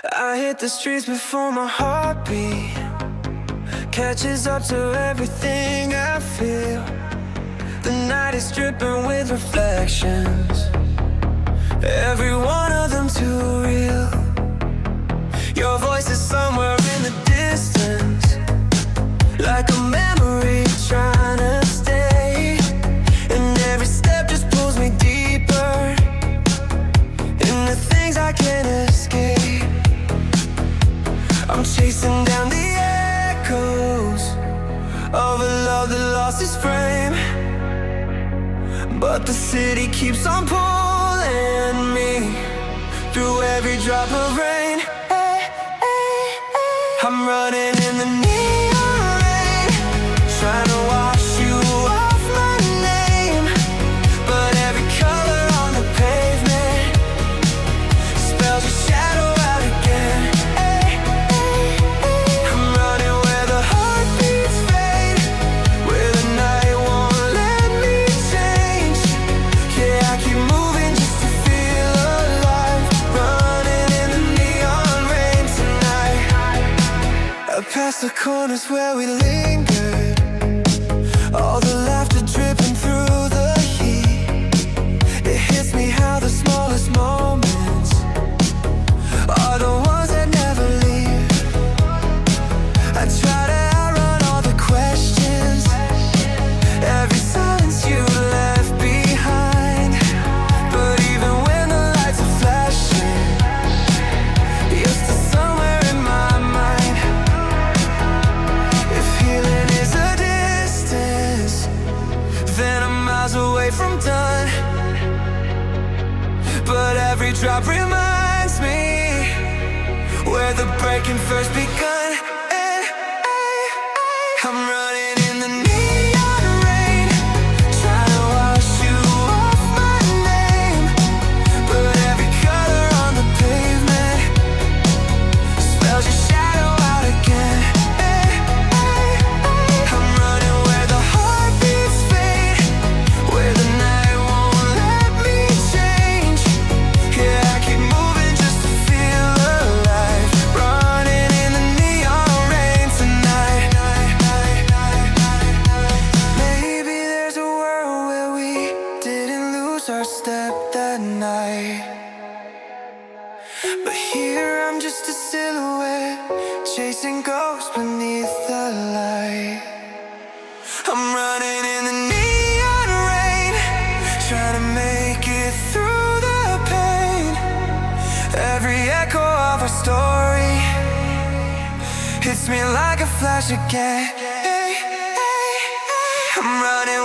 I hit the streets before my heartbeat catches up to everything I feel. The night is dripping with reflections, every one of them too real. Your voice is somewhere in the distance, like a memory trying to stay. And every step just pulls me deeper into things I can't escape. I'm chasing down the echoes of a love that lost its frame, but the city keeps on pulling me through every drop of rain. I'm running in the neon rain, trying to wash you off my name, but every color on the pavement spells your shadow out again. I'm running where the heartbeats fade, where the night won't let me change. Yeah, I keep moving just to feel alive, running in the neon rain tonight. Past the corners where we lingered, all the laughter dripping through the heat. It hits me how the smallest moments are the ones that never leave. I try to outrun all the questions, every silence you left behind. But even when the lights are flashing, you're still somewhere in my mind. If healing is a distance, then I'm miles away from done. But every drop reminds me where the breaking first begun. I'm running in the neon rain, trying to wash you off my name, but every color on the pavement spells your shadow out again. I'm running where the heartbeats fade, where the night won't let me change. Yeah, I keep moving just to feel alive, running in the neon rain tonight. Maybe there's a world where we didn't lose our step that night, but here I'm just a silhouette chasing ghosts beneath the light. I'm running in the neon rain, trying to make it through the pain. Every echo of our story hits me like a flash again. I'm running